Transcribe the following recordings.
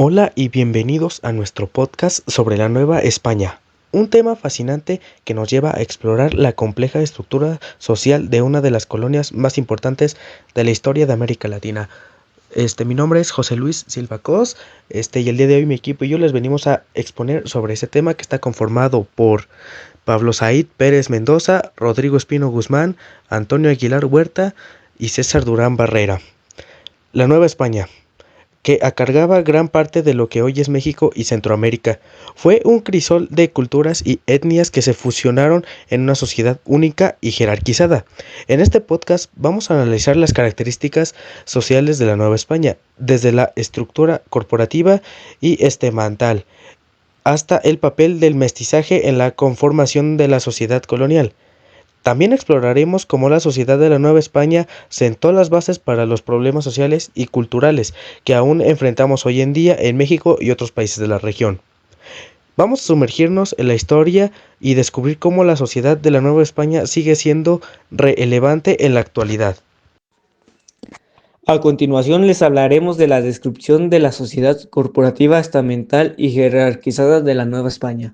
Hola y bienvenidos a nuestro podcast sobre la Nueva España, un tema fascinante que nos lleva a explorar la compleja estructura social de una de las colonias más importantes de la historia de América Latina. Mi nombre es José Luis Silva Cos, y el día de hoy mi equipo y yo les venimos a exponer sobre ese tema que está conformado por Pablo Said Pérez Mendoza, Rodrigo Espino Guzmán, Antonio Aguilar Huerta y César Durán Barrera. La Nueva España, que acargaba gran parte de lo que hoy es México y Centroamérica. Fue un crisol de culturas y etnias que se fusionaron en una sociedad única y jerarquizada. En este podcast vamos a analizar las características sociales de la Nueva España, desde la estructura corporativa y estamental, hasta el papel del mestizaje en la conformación de la sociedad colonial. También exploraremos cómo la sociedad de la Nueva España sentó las bases para los problemas sociales y culturales que aún enfrentamos hoy en día en México y otros países de la región. Vamos a sumergirnos en la historia y descubrir cómo la sociedad de la Nueva España sigue siendo relevante en la actualidad. A continuación les hablaremos de la descripción de la sociedad corporativa estamental y jerarquizada de la Nueva España.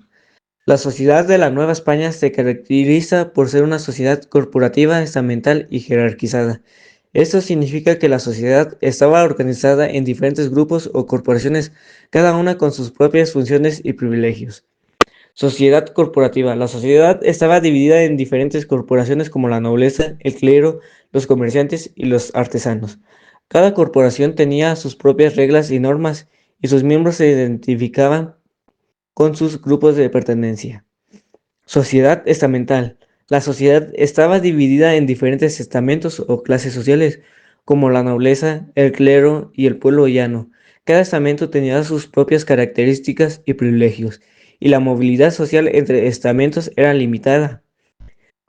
La sociedad de la Nueva España se caracteriza por ser una sociedad corporativa, estamental y jerarquizada. Esto significa que la sociedad estaba organizada en diferentes grupos o corporaciones, cada una con sus propias funciones y privilegios. Sociedad corporativa. La sociedad estaba dividida en diferentes corporaciones como la nobleza, el clero, los comerciantes y los artesanos. Cada corporación tenía sus propias reglas y normas y sus miembros se identificaban con sus grupos de pertenencia. Sociedad estamental. La sociedad estaba dividida en diferentes estamentos o clases sociales, como la nobleza, el clero y el pueblo llano. Cada estamento tenía sus propias características y privilegios, y la movilidad social entre estamentos era limitada.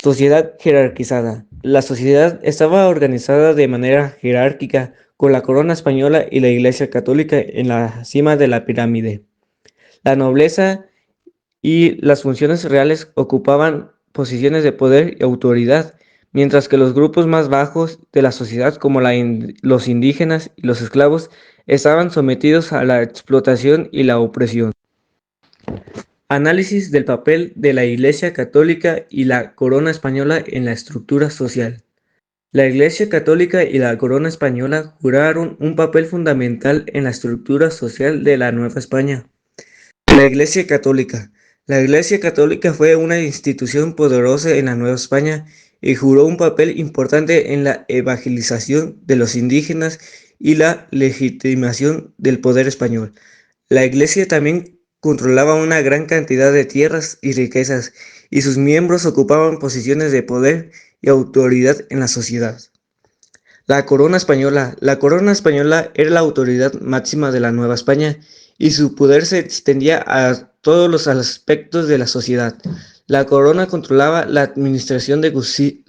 Sociedad jerarquizada. La sociedad estaba organizada de manera jerárquica, con la corona española y la Iglesia católica en la cima de la pirámide. La nobleza y las funciones reales ocupaban posiciones de poder y autoridad, mientras que los grupos más bajos de la sociedad, como los indígenas y los esclavos, estaban sometidos a la explotación y la opresión. Análisis del papel de la Iglesia Católica y la Corona Española en la estructura social. La Iglesia Católica y la Corona Española jugaron un papel fundamental en la estructura social de la Nueva España. La Iglesia Católica. La Iglesia Católica fue una institución poderosa en la Nueva España y jugó un papel importante en la evangelización de los indígenas y la legitimación del poder español. La Iglesia también controlaba una gran cantidad de tierras y riquezas, y sus miembros ocupaban posiciones de poder y autoridad en la sociedad. La corona española. La corona española era la autoridad máxima de la Nueva España y su poder se extendía a todos los aspectos de la sociedad. La corona controlaba la administración de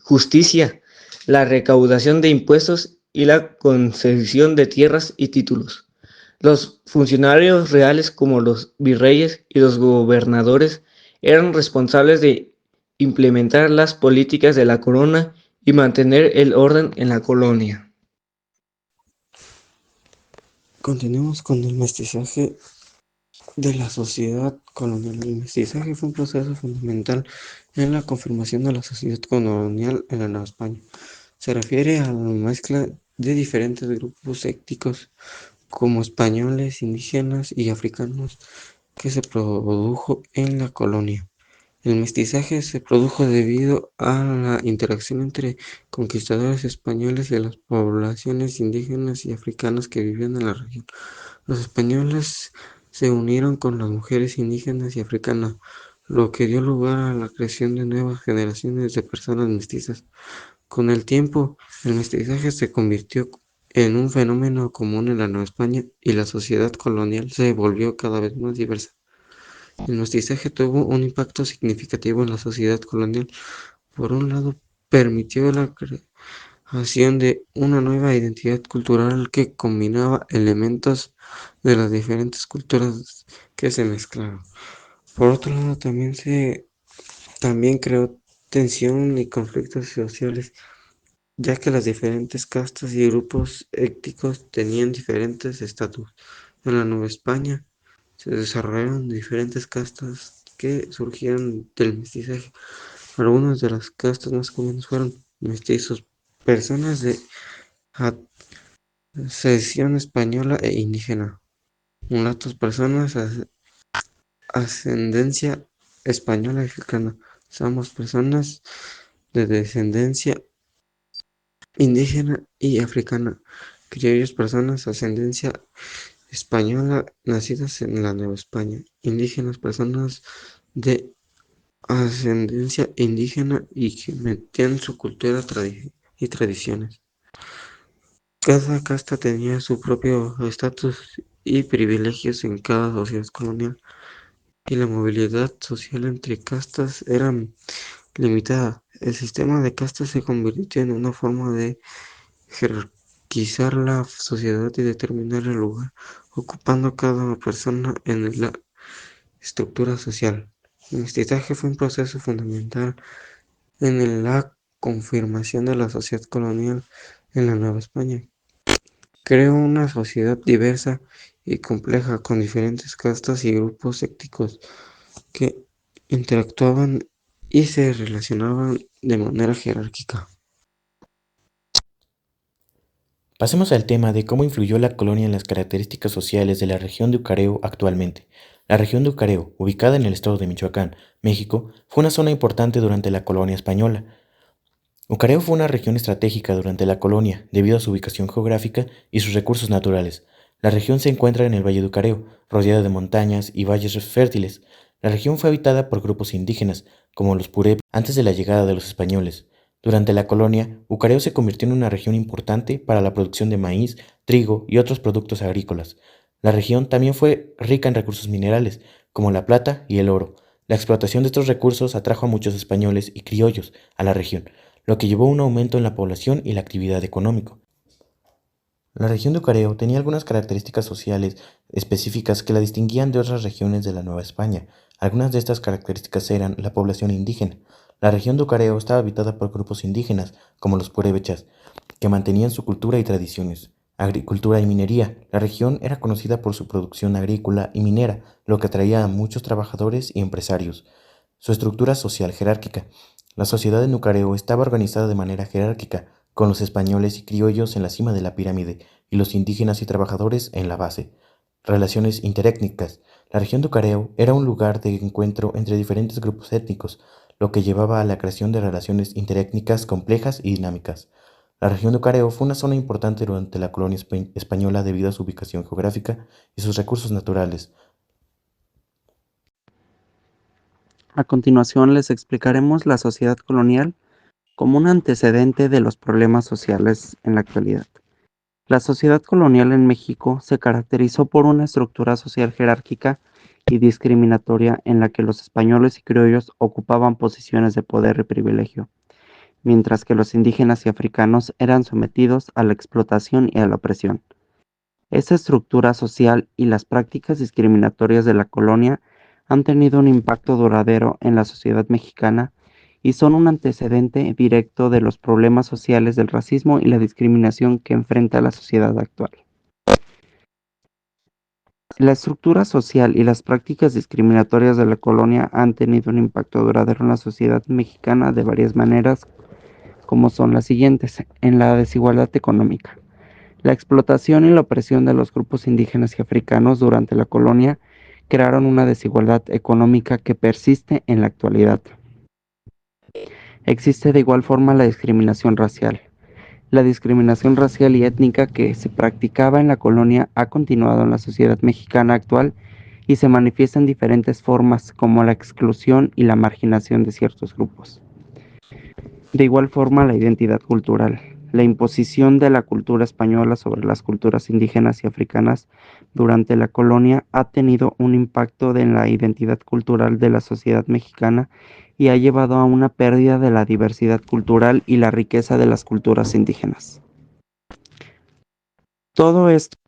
justicia, la recaudación de impuestos y la concesión de tierras y títulos. Los funcionarios reales como los virreyes y los gobernadores eran responsables de implementar las políticas de la corona y mantener el orden en la colonia. Continuemos con el mestizaje de la sociedad colonial. El mestizaje fue un proceso fundamental en la conformación de la sociedad colonial en la Nueva España. Se refiere a la mezcla de diferentes grupos étnicos como españoles, indígenas y africanos que se produjo en la colonia. El mestizaje se produjo debido a la interacción entre conquistadores españoles y las poblaciones indígenas y africanas que vivían en la región. Los españoles se unieron con las mujeres indígenas y africanas, lo que dio lugar a la creación de nuevas generaciones de personas mestizas. Con el tiempo, el mestizaje se convirtió en un fenómeno común en la Nueva España y la sociedad colonial se volvió cada vez más diversa. El mestizaje tuvo un impacto significativo en la sociedad colonial. Por un lado, permitió la creación de una nueva identidad cultural que combinaba elementos de las diferentes culturas que se mezclaron. Por otro lado, también creó tensión y conflictos sociales, ya que las diferentes castas y grupos étnicos tenían diferentes estatus. En la Nueva España se desarrollaron diferentes castas que surgieron del mestizaje. Algunas de las castas más comunes fueron mestizos, personas de ascensión española e indígena, mulatos, personas de ascendencia española y africana, somos personas de descendencia indígena y africana, criollos, personas de ascendencia española nacidas en la Nueva España, indígenas, personas de ascendencia indígena y que metían su cultura y tradiciones. Cada casta tenía su propio estatus y privilegios en cada sociedad colonial, y la movilidad social entre castas era limitada. El sistema de castas se convirtió en una forma de jerarquizar la sociedad y determinar el lugar ocupando cada persona en la estructura social. El mestizaje fue un proceso fundamental en la confirmación de la sociedad colonial en la Nueva España. Creó una sociedad diversa y compleja con diferentes castas y grupos étnicos que interactuaban y se relacionaban de manera jerárquica. Pasemos al tema de cómo influyó la colonia en las características sociales de la región de Ucareo actualmente. La región de Ucareo, ubicada en el estado de Michoacán, México, fue una zona importante durante la colonia española. Ucareo fue una región estratégica durante la colonia debido a su ubicación geográfica y sus recursos naturales. La región se encuentra en el Valle de Ucareo, rodeada de montañas y valles fértiles. La región fue habitada por grupos indígenas, como los Purep, antes de la llegada de los españoles. Durante la colonia, Ucareo se convirtió en una región importante para la producción de maíz, trigo y otros productos agrícolas. La región también fue rica en recursos minerales, como la plata y el oro. La explotación de estos recursos atrajo a muchos españoles y criollos a la región, lo que llevó a un aumento en la población y la actividad económica. La región de Ucareo tenía algunas características sociales específicas que la distinguían de otras regiones de la Nueva España. Algunas de estas características eran la población indígena. La región de Ucareo estaba habitada por grupos indígenas, como los purébechas, que mantenían su cultura y tradiciones. Agricultura y minería. La región era conocida por su producción agrícola y minera, lo que atraía a muchos trabajadores y empresarios. Su estructura social jerárquica. La sociedad de Ucareo estaba organizada de manera jerárquica, con los españoles y criollos en la cima de la pirámide y los indígenas y trabajadores en la base. Relaciones interétnicas. La región de Ucareo era un lugar de encuentro entre diferentes grupos étnicos, lo que llevaba a la creación de relaciones interétnicas complejas y dinámicas. La región de Ucareo fue una zona importante durante la colonia española debido a su ubicación geográfica y sus recursos naturales. A continuación les explicaremos la sociedad colonial como un antecedente de los problemas sociales en la actualidad. La sociedad colonial en México se caracterizó por una estructura social jerárquica y discriminatoria en la que los españoles y criollos ocupaban posiciones de poder y privilegio, mientras que los indígenas y africanos eran sometidos a la explotación y a la opresión. Esta estructura social y las prácticas discriminatorias de la colonia han tenido un impacto duradero en la sociedad mexicana y son un antecedente directo de los problemas sociales del racismo y la discriminación que enfrenta la sociedad actual. La estructura social y las prácticas discriminatorias de la colonia han tenido un impacto duradero en la sociedad mexicana de varias maneras, como son las siguientes: en la desigualdad económica. La explotación y la opresión de los grupos indígenas y africanos durante la colonia crearon una desigualdad económica que persiste en la actualidad. Existe de igual forma la discriminación racial. La discriminación racial y étnica que se practicaba en la colonia ha continuado en la sociedad mexicana actual y se manifiesta en diferentes formas, como la exclusión y la marginación de ciertos grupos. De igual forma, la identidad cultural. La imposición de la cultura española sobre las culturas indígenas y africanas durante la colonia ha tenido un impacto en la identidad cultural de la sociedad mexicana y ha llevado a una pérdida de la diversidad cultural y la riqueza de las culturas indígenas. Todo esto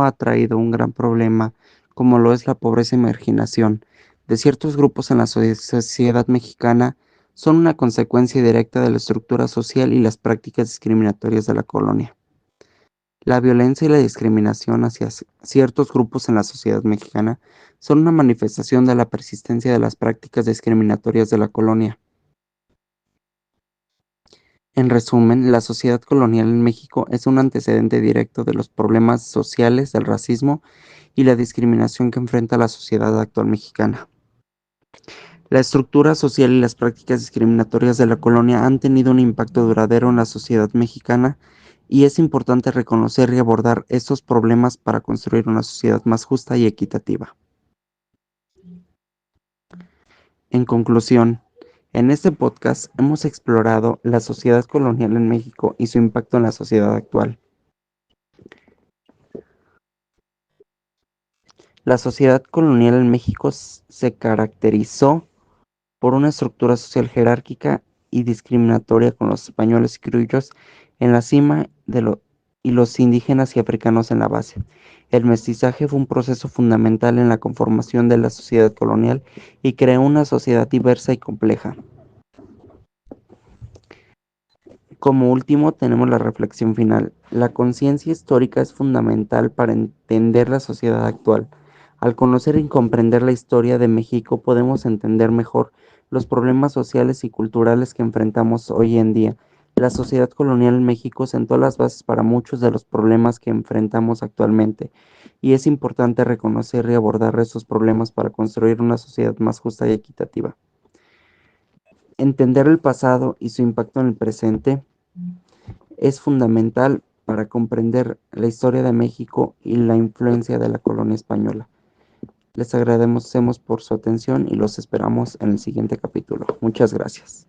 ha traído un gran problema, como lo es la pobreza y marginación de ciertos grupos en la sociedad mexicana. Son una consecuencia directa de la estructura social y las prácticas discriminatorias de la colonia. La violencia y la discriminación hacia ciertos grupos en la sociedad mexicana son una manifestación de la persistencia de las prácticas discriminatorias de la colonia. En resumen, la sociedad colonial en México es un antecedente directo de los problemas sociales del racismo y la discriminación que enfrenta la sociedad actual mexicana. La estructura social y las prácticas discriminatorias de la colonia han tenido un impacto duradero en la sociedad mexicana y es importante reconocer y abordar estos problemas para construir una sociedad más justa y equitativa. En conclusión, en este podcast hemos explorado la sociedad colonial en México y su impacto en la sociedad actual. La sociedad colonial en México se caracterizó por una estructura social jerárquica y discriminatoria con los españoles y criollos en la cima y los indígenas y africanos en la base. El mestizaje fue un proceso fundamental en la conformación de la sociedad colonial y creó una sociedad diversa y compleja. Como último, tenemos la reflexión final. La conciencia histórica es fundamental para entender la sociedad actual. Al conocer y comprender la historia de México, podemos entender mejor los problemas sociales y culturales que enfrentamos hoy en día. La sociedad colonial en México sentó las bases para muchos de los problemas que enfrentamos actualmente, y es importante reconocer y abordar estos problemas para construir una sociedad más justa y equitativa. Entender el pasado y su impacto en el presente es fundamental para comprender la historia de México y la influencia de la colonia española. Les agradecemos por su atención y los esperamos en el siguiente capítulo. Muchas gracias.